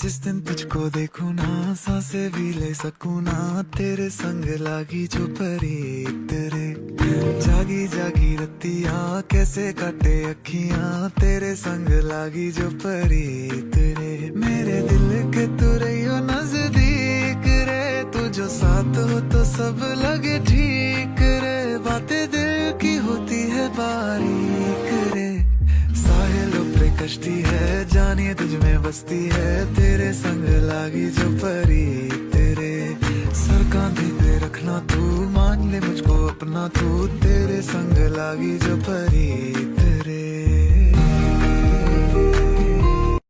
जिस दिन तुझको देखूं ना सांसें भी ले सकूं ना, तेरे संग लागी जो परी तेरे। जागी जागी रतिया कैसे काटे अखियां, तेरे संग लागी जो परी तेरे। मेरे दिल के तू रहियो नजदीक रे, तू जो साथ हो तो सब लगे ठीक रे। बातें दिल की होती है बारीक रे, साहिलों पे कश्ती है जानिए तुझ में बसती है, तेरे संग लागी जो परी तेरे। सर कांधे पे रखना तू, मान ले मुझको अपना तू, तेरे संग लागी जो परी